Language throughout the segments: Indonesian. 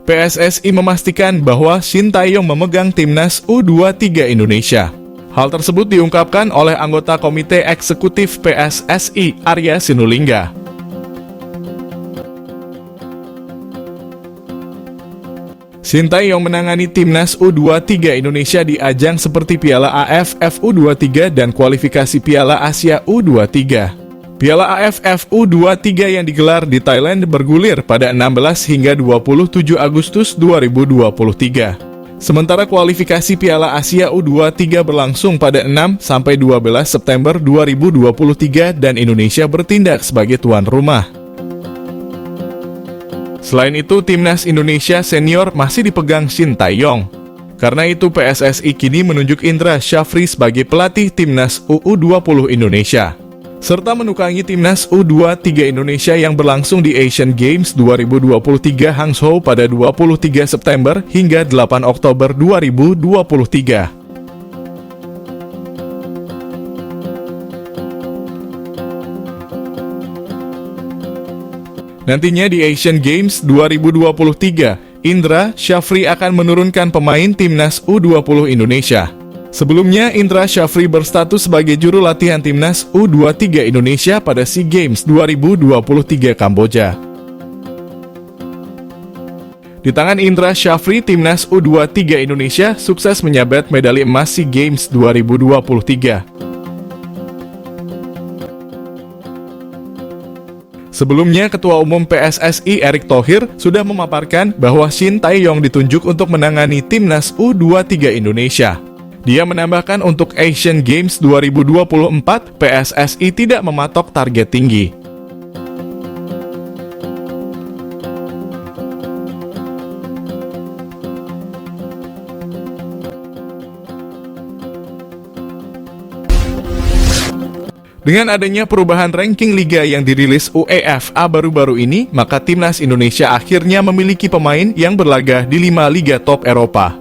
PSSI memastikan bahwa Shin Tae-yong memegang timnas U23 Indonesia. Hal tersebut diungkapkan oleh anggota Komite Eksekutif PSSI, Arya Sinulinga. Shin Tae-yong menangani timnas U23 Indonesia di ajang seperti Piala AFF U23 dan kualifikasi Piala Asia U23. Piala AFF U23 yang digelar di Thailand bergulir pada 16 hingga 27 Agustus 2023. Sementara kualifikasi Piala Asia U23 berlangsung pada 6 sampai 12 September 2023 dan Indonesia bertindak sebagai tuan rumah. Selain itu, timnas Indonesia senior masih dipegang Shin Tae-yong. Karena itu, PSSI kini menunjuk Indra Syafri sebagai pelatih timnas U20 Indonesia, serta menukangi timnas U23 Indonesia yang berlangsung di Asian Games 2023 Hangzhou pada 23 September hingga 8 Oktober 2023. Nantinya di Asian Games 2023, Indra Syafri akan menurunkan pemain timnas U20 Indonesia. Sebelumnya, Indra Syafri berstatus sebagai juru latihan timnas U23 Indonesia pada SEA Games 2023 Kamboja. Di tangan Indra Syafri, timnas U23 Indonesia sukses menyabet medali emas SEA Games 2023. Sebelumnya, Ketua Umum PSSI Erick Thohir sudah memaparkan bahwa Shin Tae-yong ditunjuk untuk menangani timnas U23 Indonesia. Dia menambahkan untuk Asian Games 2024, PSSI tidak mematok target tinggi. Dengan adanya perubahan ranking liga yang dirilis UEFA baru-baru ini, maka timnas Indonesia akhirnya memiliki pemain yang berlaga di 5 liga top Eropa.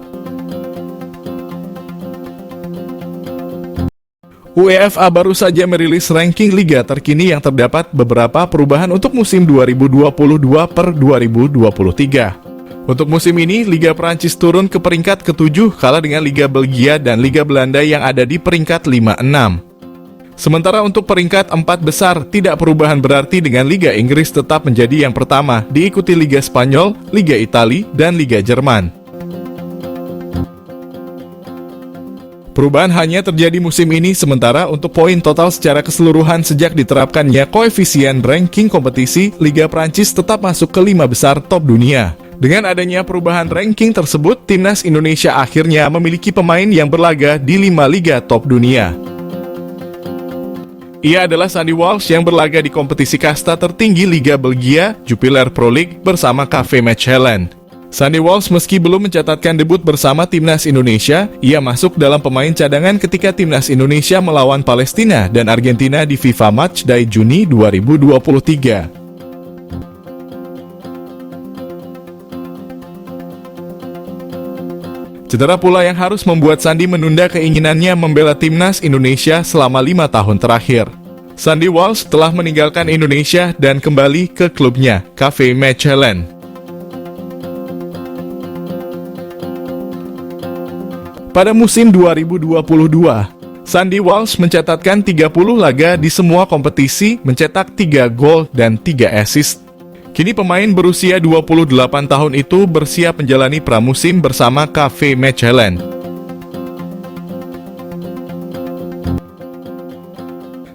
UEFA baru saja merilis ranking liga terkini yang terdapat beberapa perubahan untuk musim 2022/2023. Untuk musim ini, Liga Prancis turun ke peringkat ke-7 kalah dengan Liga Belgia dan Liga Belanda yang ada di peringkat 5-6. Sementara untuk peringkat 4 besar, tidak perubahan berarti dengan Liga Inggris tetap menjadi yang pertama, diikuti Liga Spanyol, Liga Italia, dan Liga Jerman. Perubahan hanya terjadi musim ini, sementara untuk poin total secara keseluruhan sejak diterapkannya koefisien ranking kompetisi, Liga Prancis tetap masuk ke 5 besar top dunia. Dengan adanya perubahan ranking tersebut, timnas Indonesia akhirnya memiliki pemain yang berlaga di 5 liga top dunia. Ia adalah Sandy Walsh yang berlaga di kompetisi kasta tertinggi Liga Belgia, Jupiler Pro League bersama KV Mechelen. Sandy Walsh meski belum mencatatkan debut bersama timnas Indonesia, ia masuk dalam pemain cadangan ketika timnas Indonesia melawan Palestina dan Argentina di FIFA Matchday Juni 2023. Cedera pula yang harus membuat Sandy menunda keinginannya membela timnas Indonesia selama 5 tahun terakhir. Sandy Walsh telah meninggalkan Indonesia dan kembali ke klubnya, KV Mechelen. Pada musim 2022, Sandy Walsh mencatatkan 30 laga di semua kompetisi, mencetak 3 gol dan 3 assist. Kini pemain berusia 28 tahun itu bersiap menjalani pramusim bersama KV Mechelen.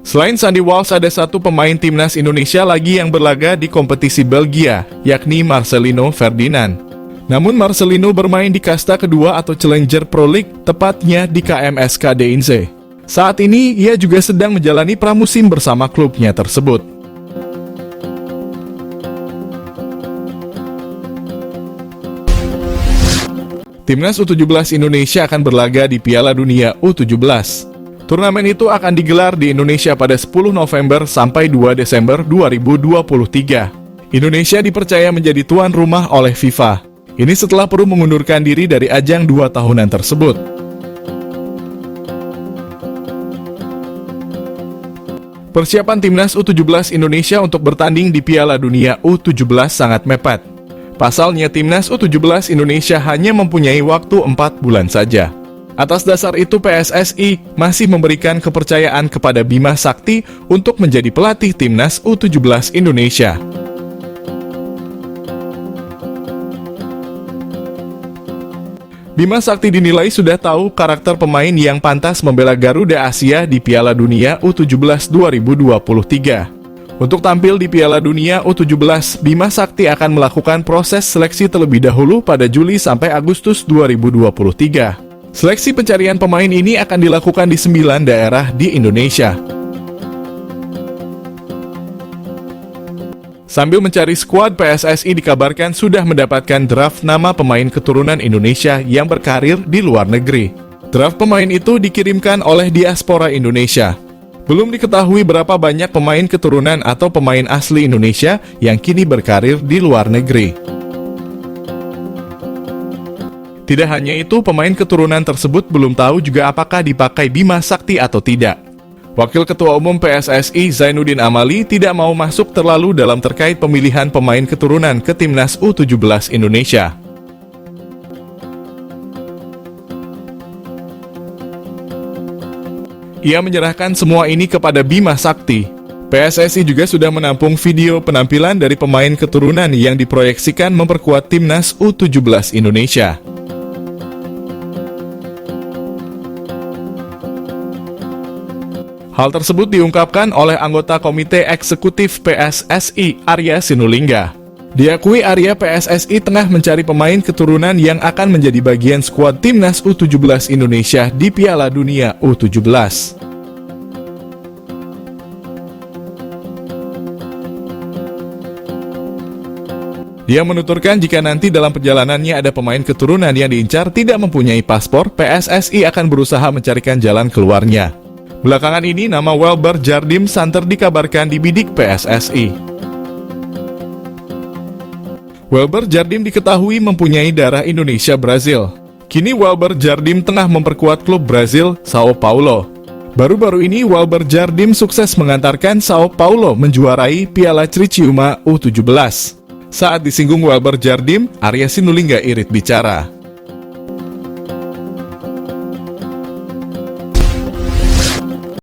Selain Sandy Walsh, ada satu pemain timnas Indonesia lagi yang berlaga di kompetisi Belgia, yakni Marcelino Ferdinand. Namun Marcelino bermain di kasta kedua atau Challenger Pro League, tepatnya di KMSK Deinze. Saat ini, ia juga sedang menjalani pramusim bersama klubnya tersebut. Timnas U17 Indonesia akan berlaga di Piala Dunia U17. Turnamen itu akan digelar di Indonesia pada 10 November sampai 2 Desember 2023. Indonesia dipercaya menjadi tuan rumah oleh FIFA. Ini setelah Peru mengundurkan diri dari ajang 2 tahunan tersebut. Persiapan Timnas U17 Indonesia untuk bertanding di Piala Dunia U17 sangat mepet. Pasalnya, timnas U17 Indonesia hanya mempunyai waktu 4 bulan saja. Atas dasar itu, PSSI masih memberikan kepercayaan kepada Bima Sakti untuk menjadi pelatih timnas U17 Indonesia. Bima Sakti dinilai sudah tahu karakter pemain yang pantas membela Garuda Asia di Piala Dunia U17 2023. Untuk tampil di Piala Dunia U17, Bima Sakti akan melakukan proses seleksi terlebih dahulu pada Juli sampai Agustus 2023. Seleksi pencarian pemain ini akan dilakukan di 9 daerah di Indonesia. Sambil mencari skuad, PSSI dikabarkan sudah mendapatkan draft nama pemain keturunan Indonesia yang berkarir di luar negeri. Draft pemain itu dikirimkan oleh diaspora Indonesia. Belum diketahui berapa banyak pemain keturunan atau pemain asli Indonesia yang kini berkarir di luar negeri. Tidak hanya itu, pemain keturunan tersebut belum tahu juga apakah dipakai Bima Sakti atau tidak. Wakil Ketua Umum PSSI Zainuddin Amali tidak mau masuk terlalu dalam terkait pemilihan pemain keturunan ke timnas U17 Indonesia. Ia menyerahkan semua ini kepada Bima Sakti. PSSI juga sudah menampung video penampilan dari pemain keturunan yang diproyeksikan memperkuat timnas U17 Indonesia. Hal tersebut diungkapkan oleh anggota Komite Eksekutif PSSI, Arya Sinulinga. Diakui Arya, PSSI tengah mencari pemain keturunan yang akan menjadi bagian skuad timnas U17 Indonesia di Piala Dunia U17. Dia menuturkan jika nanti dalam perjalanannya ada pemain keturunan yang diincar tidak mempunyai paspor, PSSI akan berusaha mencarikan jalan keluarnya. Belakangan ini, nama Welber Jardim santer dikabarkan dibidik PSSI. Welber Jardim diketahui mempunyai darah Indonesia-Brazil. Kini Welber Jardim tengah memperkuat klub Brazil, Sao Paulo. Baru-baru ini, Welber Jardim sukses mengantarkan Sao Paulo menjuarai Piala Criciúma U17. Saat disinggung Welber Jardim, Arya Sinulinga irit bicara.